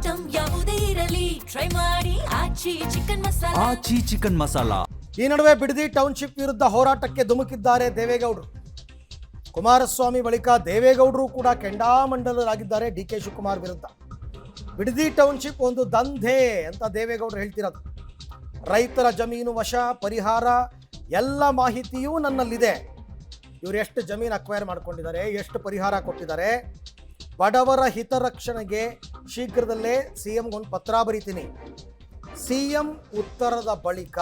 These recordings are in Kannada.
ಐಟಂ ಯಾವುದೇ ಇರಲಿ ಟ್ರೈ ಮಾಡಿ ಆಚಿ ಚಿಕನ್ ಮಸಾಲಾ. ಈ ನಡುವೆ ಬಿಡದಿ ಟೌನ್ಶಿಪ್ ವಿರುದ್ಧ ಹೋರಾಟಕ್ಕೆ ಧುಮುಕಿದ್ದಾರೆ ದೇವೇಗೌಡರು. ಕುಮಾರಸ್ವಾಮಿ ಬಳಿಕ ದೇವೇಗೌಡರು ಕೂಡ ಕೆಂಡಾಮಂಡಲರಾಗಿದ್ದಾರೆ ಡಿಕೆ ಶಿವಕುಮಾರ್ ವಿರುದ್ಧ. ಬಿಡದಿ ಟೌನ್ಶಿಪ್ ಒಂದು ದಂಧೆ ಅಂತ ದೇವೇಗೌಡರು ಹೇಳ್ತಿರೋದು. ರೈತರ ಜಮೀನು ವಶ, ಪರಿಹಾರ ಎಲ್ಲ ಮಾಹಿತಿಯೂ ನನ್ನಲ್ಲಿದೆ. ಇವರು ಎಷ್ಟು ಜಮೀನು ಅಕ್ವೈರ್ ಮಾಡ್ಕೊಂಡಿದ್ದಾರೆ, ಎಷ್ಟು ಪರಿಹಾರ ಕೊಟ್ಟಿದ್ದಾರೆ, ಬಡವರ ಹಿತರಕ್ಷಣೆಗೆ ಶೀಘ್ರದಲ್ಲೇ ಸಿಎಂಗೊಂದು ಪತ್ರ ಬರೀತೀನಿ, ಸಿಎಂ ಉತ್ತರದ ಬಳಿಕ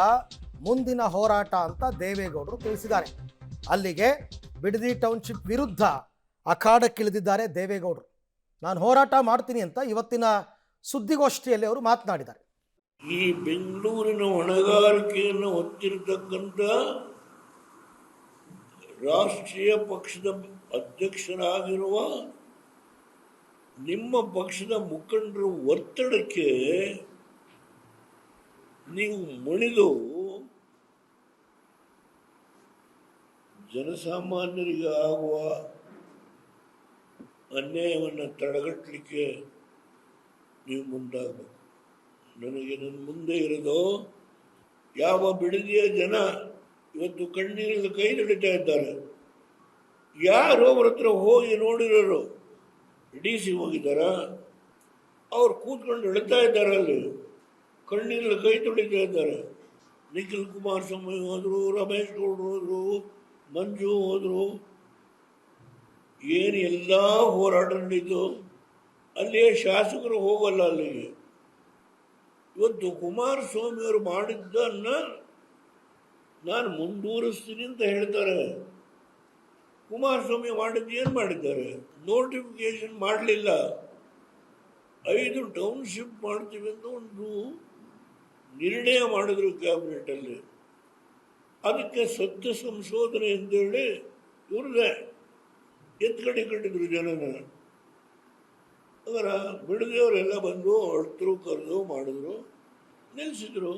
ಮುಂದಿನ ಹೋರಾಟ ಅಂತ ದೇವೇಗೌಡರು ತಿಳಿಸಿದ್ದಾರೆ. ಅಲ್ಲಿಗೆ ಬಿಡದಿ ಟೌನ್ಶಿಪ್ ವಿರುದ್ಧ ಅಖಾಡಕ್ಕಿಳಿದಿದ್ದಾರೆ ದೇವೇಗೌಡರು. ನಾನು ಹೋರಾಟ ಮಾಡ್ತೀನಿ ಅಂತ ಇವತ್ತಿನ ಸುದ್ದಿಗೋಷ್ಠಿಯಲ್ಲಿ ಅವರು ಮಾತನಾಡಿದ್ದಾರೆ. ಈ ಬೆಂಗಳೂರಿನ ಹೊಣೆಗಾರಿಕೆಯನ್ನು ಹೊತ್ತಿರತಕ್ಕಂಥ ರಾಷ್ಟ್ರೀಯ ಪಕ್ಷದ ಅಧ್ಯಕ್ಷರಾಗಿರುವ ನಿಮ್ಮ ಪಕ್ಷದ ಮುಖಂಡರ ಒತ್ತಡಕ್ಕೆ ನೀವು ಮಣಿದು ಜನಸಾಮಾನ್ಯರಿಗೆ ಆಗುವ ಅನ್ಯಾಯವನ್ನು ತಡೆಗಟ್ಟಲಿಕ್ಕೆ ನೀವು ಮುಂದಾಗಬೇಕು. ನನಗೆ ನನ್ನ ಮುಂದೆ ಇರೋದು ಯಾವ ಬಿಡದಿಯ ಜನ ಇವತ್ತು ಕಣ್ಣೀರಲ್ಲಿ ಕೈ ತೊಳಿತಾ ಇದ್ದಾರೆ. ಯಾರು ಅವ್ರ ಹತ್ರ ಹೋಗಿ ನೋಡಿರೋರು? D C ಹೋಗಿದ್ದಾರ? ಅವ್ರು ಕೂತ್ಕೊಂಡು ಹೇಳ್ತಾ ಇದ್ದಾರೆ, ಅಲ್ಲಿ ಕಣ್ಣೀರಲ್ಲಿ ಕೈ ತೊಳಿತಾ ಇದ್ದಾರೆ. ನಿಖಿಲ್ ಕುಮಾರಸ್ವಾಮಿ ಹೋದರು, ರಮೇಶ್ ಗೌಡರು ಹೋದರು, ಮಂಜು ಹೋದರು. ಏನು ಎಲ್ಲ ಹೋರಾಟ ನಡೀತು. ಅಲ್ಲಿಯೇ ಶಾಸಕರು ಹೋಗಲ್ಲ ಅಲ್ಲಿಗೆ. ಇವತ್ತು ಕುಮಾರಸ್ವಾಮಿಯವರು ಮಾಡಿದ್ದನ್ನ ನಾನು ಮುಂದುವರಿಸ್ತೀನಿ ಅಂತ ಹೇಳ್ತಾರೆ. ಕುಮಾರಸ್ವಾಮಿ ಮಾಡಿದ್ದು ಏನು ಮಾಡಿದ್ದಾರೆ? ನೋಟಿಫಿಕೇಶನ್ ಮಾಡಲಿಲ್ಲ. 5 ಟೌನ್ಶಿಪ್ ಮಾಡ್ತೀವಿ ಅಂತ ಒಂದು ನಿರ್ಣಯ ಮಾಡಿದ್ರು ಕ್ಯಾಬಿನೆಟಲ್ಲಿ. ಅದಕ್ಕೆ ಸತ್ಯ ಸಂಶೋಧನೆ ಅಂತೇಳಿ ಇವ್ರದೇ ಎತ್ಕಡೆ ಕಟ್ಟಿದ್ರು ಜನನ. ಅದರ ಬಿಡದಿಯವರೆಲ್ಲ ಬಂದು ಅಳ್ತರು, ಕರೆದು ಮಾಡಿದ್ರು, ನಿಲ್ಲಿಸಿದ್ರು.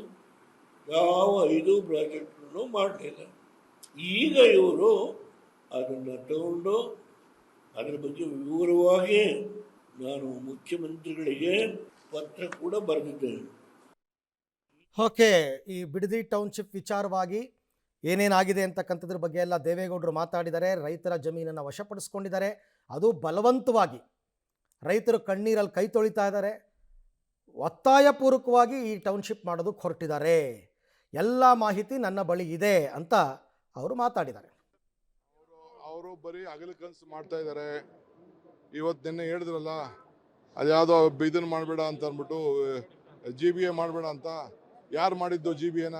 ಯಾವ 5 ಪ್ರಾಜೆಕ್ಟನ್ನು ಮಾಡಲಿಲ್ಲ. ಈಗ ಇವರು ಅದನ್ನು ತಗೊಂಡು ಅದರ ಬಗ್ಗೆ ವಿವರವಾಗಿ ನಾನು ಮುಖ್ಯಮಂತ್ರಿಗಳಿಗೆ ಪತ್ರ ಕೂಡ ಬರೆದಿದ್ದೇನೆ. ಓಕೆ, ಈ ಬಿಡದಿ ಟೌನ್ಶಿಪ್ ವಿಚಾರವಾಗಿ ಏನೇನಾಗಿದೆ ಅಂತಕ್ಕಂಥದ್ರ ಬಗ್ಗೆ ಎಲ್ಲ ದೇವೇಗೌಡರು ಮಾತಾಡಿದ್ದಾರೆ. ರೈತರ ಜಮೀನನ್ನು ವಶಪಡಿಸ್ಕೊಂಡಿದ್ದಾರೆ, ಅದು ಬಲವಂತವಾಗಿ. ರೈತರು ಕಣ್ಣೀರಲ್ಲಿ ಕೈ ತೊಳಿತಾ ಇದ್ದಾರೆ. ಒತ್ತಾಯಪೂರ್ವಕವಾಗಿ ಈ ಟೌನ್ಶಿಪ್ ಮಾಡೋದಕ್ಕೆ ಹೊರಟಿದ್ದಾರೆ. ಎಲ್ಲ ಮಾಹಿತಿ ನನ್ನ ಬಳಿ ಇದೆ ಅಂತ ಅವರು ಮಾತಾಡಿದ್ದಾರೆ. ಅವರು ಬರೀ ಹಗಲು ಕನಸು ಮಾಡ್ತಾ ಇದ್ದಾರೆ. ಇವತ್ತು ನಿನ್ನೆ ಹೇಳಿದ್ರಲ್ಲ, ಅದ್ಯಾವುದೋ ಇದನ್ನು ಮಾಡಬೇಡ ಅಂತ ಅಂದ್ಬಿಟ್ಟು GBA ಮಾಡಬೇಡ ಅಂತ. ಯಾರು ಮಾಡಿದ್ದು GBAನ?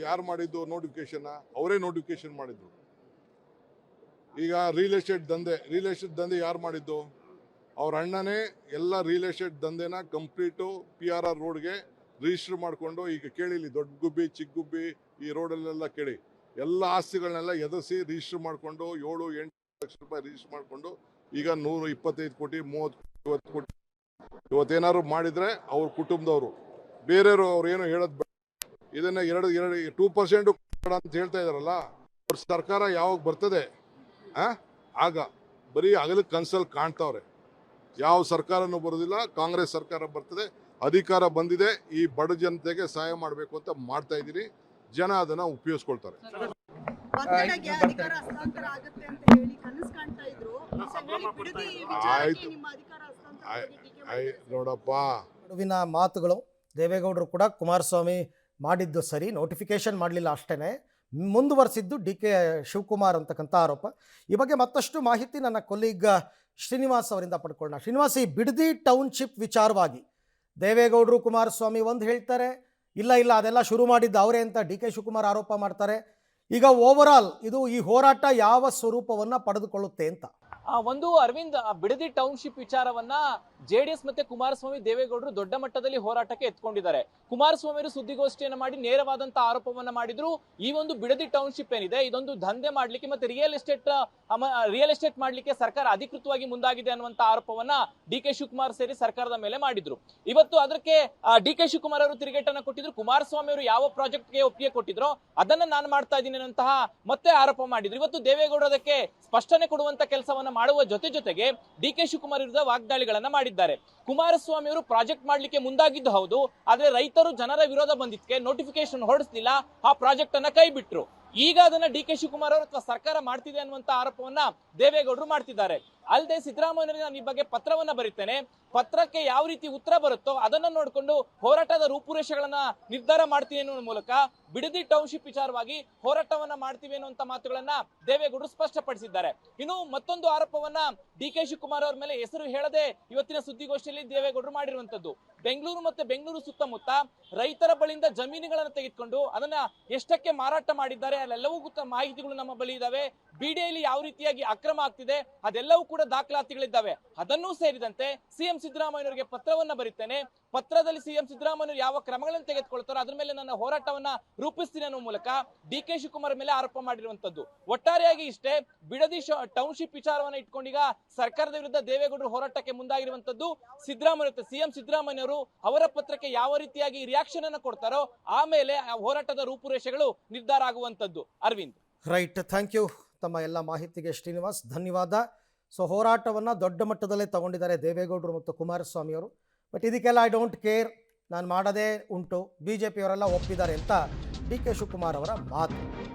ಯಾರು ಮಾಡಿದ್ದು ನೋಟಿಫಿಕೇಶನ್ನ? ಅವರೇ ನೋಟಿಫಿಕೇಶನ್ ಮಾಡಿದ್ದು. ಈಗ ರಿಯಲ್ ಎಸ್ಟೇಟ್ ದಂಧೆ ಯಾರು ಮಾಡಿದ್ದು? ಅವ್ರ ಅಣ್ಣನೇ ಎಲ್ಲ ರಿಯಲ್ ಎಸ್ಟೇಟ್ ದಂಧೆನ ಕಂಪ್ಲೀಟು PRR ರೋಡ್ಗೆ ರಿಜಿಸ್ಟರ್ ಮಾಡಿಕೊಂಡು, ಈಗ ಕೇಳಿಲಿ, ದೊಡ್ಡ ಗುಬ್ಬಿ, ಚಿಕ್ಕ ಗುಬ್ಬಿ, ಈ ರೋಡಲ್ಲೆಲ್ಲ ಕೇಳಿ, ಎಲ್ಲ ಆಸ್ತಿಗಳನ್ನೆಲ್ಲ ಎದುರಿಸಿ ರಿಜಿಸ್ಟರ್ ಮಾಡಿಕೊಂಡು 7-8 ಲಕ್ಷ ರೂಪಾಯಿ ರಿಜಿಸ್ಟರ್ ಮಾಡಿಕೊಂಡು ಈಗ 125 ಕೋಟಿ 30 ಕೋಟಿ 50 ಕೋಟಿ ಇವತ್ತೇನಾದ್ರು ಮಾಡಿದರೆ ಅವ್ರ ಕುಟುಂಬದವರು, ಬೇರೆಯವರು ಅವ್ರು ಏನೋ ಹೇಳೋದು ಬೇಡ. ಇದನ್ನು 2% ಅಂತ ಹೇಳ್ತಾ ಇದ್ದಾರಲ್ಲ, ಅವ್ರ ಸರ್ಕಾರ ಯಾವಾಗ ಬರ್ತದೆ ಆಗ ಬರೀ ಹಗಲು ಕನ್ಸಲ್ಲಿ ಕಾಣ್ತಾವ್ರೆ. ಯಾವ ಸರ್ಕಾರನೂ ಬರೋದಿಲ್ಲ, ಕಾಂಗ್ರೆಸ್ ಸರ್ಕಾರ ಬರ್ತದೆ, ಅಧಿಕಾರ ಬಂದಿದೆ, ಈ ಬಡ ಜನತೆಗೆ ಸಹಾಯ ಮಾಡಬೇಕು ಅಂತ ಮಾಡ್ತಾ ಇದ್ದೀನಿ. ಜನ ಅದನ್ನ ಉಪಯೋಗಿಸ್ಕೊಳ್ತಾರೆ. ನೋಡಪ್ಪ, ನಡುವಿನ ಮಾತುಗಳು. ದೇವೇಗೌಡರು ಕೂಡ ಕುಮಾರಸ್ವಾಮಿ ಮಾಡಿದ್ದು ಸರಿ, ನೋಟಿಫಿಕೇಶನ್ ಮಾಡಲಿಲ್ಲ ಅಷ್ಟೇ, ಮುಂದುವರೆಸಿದ್ದು DK ಶಿವಕುಮಾರ್ ಅಂತಕ್ಕಂಥ ಆರೋಪ. ಈ ಬಗ್ಗೆ ಮತ್ತಷ್ಟು ಮಾಹಿತಿ ನನ್ನ ಕೊಲೀಗ್ ಶ್ರೀನಿವಾಸ್ ಅವರಿಂದ ಪಡ್ಕೊಳ್ಳೋಣ. ಶ್ರೀನಿವಾಸ್, ಈ ಬಿಡದಿ ಟೌನ್ಶಿಪ್ ವಿಚಾರವಾಗಿ ದೇವೇಗೌಡರು ಕುಮಾರಸ್ವಾಮಿ ಒಂದು ಹೇಳ್ತಾರೆ, ಇಲ್ಲ ಅದೆಲ್ಲ ಶುರು ಮಾಡಿದ್ದು ಅವರೇ ಅಂತ DK ಶಿವಕುಮಾರ್ ಆರೋಪ ಮಾಡ್ತಾರೆ. ಈಗ ಓವರಾಲ್ ಈ ಹೋರಾಟ ಯಾವ ಸ್ವರೂಪವನ್ನು ಪಡೆದುಕೊಳ್ಳುತ್ತೆ ಅಂತ? ಒಂದು ಅರವಿಂದ್, ಬಿಡದಿ ಟೌನ್ಶಿಪ್ ವಿಚಾರವನ್ನ JDS ಮತ್ತೆ ಕುಮಾರಸ್ವಾಮಿ ದೇವೇಗೌಡರು ದೊಡ್ಡ ಮಟ್ಟದಲ್ಲಿ ಹೋರಾಟಕ್ಕೆ ಎತ್ಕೊಂಡಿದ್ದಾರೆ. ಕುಮಾರಸ್ವಾಮಿ ಅವರು ಸುದ್ದಿಗೋಷ್ಠಿಯನ್ನು ಮಾಡಿ ನೇರವಾದಂತಹ ಆರೋಪವನ್ನ ಮಾಡಿದ್ರು. ಈ ಒಂದು ಬಿಡದಿ ಟೌನ್ಶಿಪ್ ಏನಿದೆ, ಇದೊಂದು ದಂಧೆ ಮಾಡ್ಲಿಕ್ಕೆ ಮತ್ತೆ ರಿಯಲ್ ಎಸ್ಟೇಟ್ ಮಾಡ್ಲಿಕ್ಕೆ ಸರ್ಕಾರ ಅಧಿಕೃತವಾಗಿ ಮುಂದಾಗಿದೆ ಅನ್ನುವಂತ ಆರೋಪವನ್ನ DK ಶಿವಕುಮಾರ್ ಸೇರಿ ಸರ್ಕಾರದ ಮೇಲೆ ಮಾಡಿದ್ರು. ಇವತ್ತು ಅದಕ್ಕೆ DK ಶಿವಕುಮಾರ್ ಅವರು ತಿರುಗೇಟನ್ನ ಕೊಟ್ಟಿದ್ರು. ಕುಮಾರಸ್ವಾಮಿ ಅವರು ಯಾವ ಪ್ರಾಜೆಕ್ಟ್ಗೆ ಒಪ್ಪಿಗೆ ಕೊಟ್ಟಿದ್ರೋ ಅದನ್ನ ನಾನು ಮಾಡ್ತಾ ಇದ್ದೀನಿ ಅನ್ನುವಂತಹ ಮತ್ತೆ ಆರೋಪ ಮಾಡಿದ್ರು. ಇವತ್ತು ದೇವೇಗೌಡರು ಅದಕ್ಕೆ ಸ್ಪಷ್ಟನೆ ಕೊಡುವಂತ ಕೆಲಸವನ್ನ ಮಾಡುವ ಜೊತೆಗೆ DK ಶಿವಕುಮಾರ್ ವಿರುದ್ಧ ವಾಗ್ದಾಳಿಗಳನ್ನ ಮಾಡಿದ್ರು. ಮಾಡಿದ್ದಾರೆ. ಕುಮಾರಸ್ವಾಮಿ ಅವರು ಪ್ರಾಜೆಕ್ಟ್ ಮಾಡ್ಲಿಕ್ಕೆ ಮುಂದಾಗಿದ್ದು ಹೌದು, ಆದ್ರೆ ರೈತರು ಜನರ ವಿರೋಧ ಬಂದಿದ್ದಕ್ಕೆ ನೋಟಿಫಿಕೇಶನ್ ಹೊರಡಿಸಲಿಲ್ಲ, ಆ ಪ್ರಾಜೆಕ್ಟ್ ಅನ್ನ ಕೈ ಬಿಟ್ರು. ಈಗ ಅದನ್ನ ಡಿ ಕೆ ಶಿವಕುಮಾರ್ ಅವರು ಅಥವಾ ಸರ್ಕಾರ ಮಾಡ್ತಿದೆ ಅನ್ನುವಂತ ಆರೋಪವನ್ನ ದೇವೇಗೌಡರು ಮಾಡ್ತಿದ್ದಾರೆ. ಅಲ್ಲದೆ ಸಿದ್ದರಾಮಯ್ಯರಿಗೆ ನಾನು ಈ ಬಗ್ಗೆ ಪತ್ರವನ್ನ ಬರೀತೇನೆ, ಪತ್ರಕ್ಕೆ ಯಾವ ರೀತಿ ಉತ್ತರ ಬರುತ್ತೋ ಅದನ್ನ ನೋಡಿಕೊಂಡು ಹೋರಾಟದ ರೂಪುರೇಷೆಗಳನ್ನ ನಿರ್ಧಾರ ಮಾಡ್ತೀನಿ ಅನ್ನೋ ಮೂಲಕ ಬಿಡದಿ ಟೌನ್ಶಿಪ್ ವಿಚಾರವಾಗಿ ಹೋರಾಟವನ್ನ ಮಾಡ್ತೀವಿ ಅನ್ನುವಂತ ಮಾತುಗಳನ್ನ ದೇವೇಗೌಡರು ಸ್ಪಷ್ಟಪಡಿಸಿದ್ದಾರೆ. ಇನ್ನು ಮತ್ತೊಂದು ಆರೋಪವನ್ನ ಡಿ ಕೆ ಶಿವಕುಮಾರ್ ಅವರ ಮೇಲೆ ಹೆಸರು ಹೇಳದೆ ಇವತ್ತಿನ ಸುದ್ದಿಗೋಷ್ಠಿಯಲ್ಲಿ ದೇವೇಗೌಡರು ಮಾಡಿರುವಂತದ್ದು. ಬೆಂಗಳೂರು ಮತ್ತೆ ಬೆಂಗಳೂರು ಸುತ್ತಮುತ್ತ ರೈತರ ಬಳಿಯಿಂದ ಜಮೀನುಗಳನ್ನು ತೆಗೆದುಕೊಂಡು ಅದನ್ನ ಎಷ್ಟಕ್ಕೆ ಮಾರಾಟ ಮಾಡಿದ್ದಾರೆ ಅಲ್ಲೆಲ್ಲವೂ ಮಾಹಿತಿಗಳು ನಮ್ಮ ಬಳಿ ಇದಾವೆ. ಬಿಡಿಎಯಲ್ಲಿ ಯಾವ ರೀತಿಯಾಗಿ ಅಕ್ರಮ ಆಗ್ತಿದೆ ಅದೆಲ್ಲವೂ ಕೂಡ ದಾಖಲಾತಿಗಳಿದ್ದಾವೆ. ಅದನ್ನೂ ಸೇರಿದಂತೆ ಸಿಎಂ ಸಿದ್ದರಾಮಯ್ಯನವರಿಗೆ ಪತ್ರವನ್ನ ಬರೀತೇನೆ, ಪತ್ರದಲ್ಲಿ ಸಿಎಂ ಸಿದ್ದರಾಮಯ್ಯ ಯಾವ ಕ್ರಮಗಳನ್ನು ತೆಗೆದುಕೊಳ್ತಾರೋ ಅದ್ರ ಮೇಲೆ ನನ್ನ ಹೋರಾಟವನ್ನ ರೂಪಿಸ್ತೀನಿ ಅನ್ನೋ ಮೂಲಕ ಡಿ ಕೆ ಶಿವಕುಮಾರ್ ಮೇಲೆ ಆರೋಪ ಮಾಡಿರುವಂತದ್ದು. ಒಟ್ಟಾರೆಯಾಗಿ ಇಷ್ಟೇ, ಬಿಡದಿ ಟೌನ್ಶಿಪ್ ವಿಚಾರವನ್ನ ಇಟ್ಕೊಂಡೀಗ ಸರ್ಕಾರದ ವಿರುದ್ಧ ದೇವೇಗೌಡರು ಹೋರಾಟಕ್ಕೆ ಮುಂದಾಗಿರುವಂತದ್ದು. ಸಿದ್ದರಾಮಯ್ಯ ಸಿಎಂ ಸಿದ್ದರಾಮಯ್ಯವರು ಅವರ ಪತ್ರಕ್ಕೆ ಯಾವ ರೀತಿಯಾಗಿ ರಿಯಾಕ್ಷನ್ ಅನ್ನು ಕೊಡ್ತಾರೋ ಆಮೇಲೆ ಆ ಹೋರಾಟದ ರೂಪುರೇಷೆಗಳು ನಿರ್ಧಾರ ಆಗುವಂತದ್ದು. ಅರವಿಂದ್. ರೈಟ್, ಥ್ಯಾಂಕ್ ಯು ತಮ್ಮ ಎಲ್ಲ ಮಾಹಿತಿಗೆ ಶ್ರೀನಿವಾಸ್, ಧನ್ಯವಾದ. ಸೊ ಹೋರಾಟವನ್ನು ದೊಡ್ಡ ಮಟ್ಟದಲ್ಲೇ ತಗೊಂಡಿದ್ದಾರೆ ದೇವೇಗೌಡರು ಮತ್ತು ಕುಮಾರಸ್ವಾಮಿ ಅವರು. ಬಟ್ ಇದಕ್ಕೆಲ್ಲ ಐ ಡೋಂಟ್ ಕೇರ್, ನಾನು ಮಾಡೋದೇ ಉಂಟು, ಬಿ ಜೆ ಪಿಯವರೆಲ್ಲ ಒಪ್ಪಿದ್ದಾರೆ ಅಂತ ಡಿ ಕೆ ಶಿವಕುಮಾರ್ ಅವರ ಮಾತು.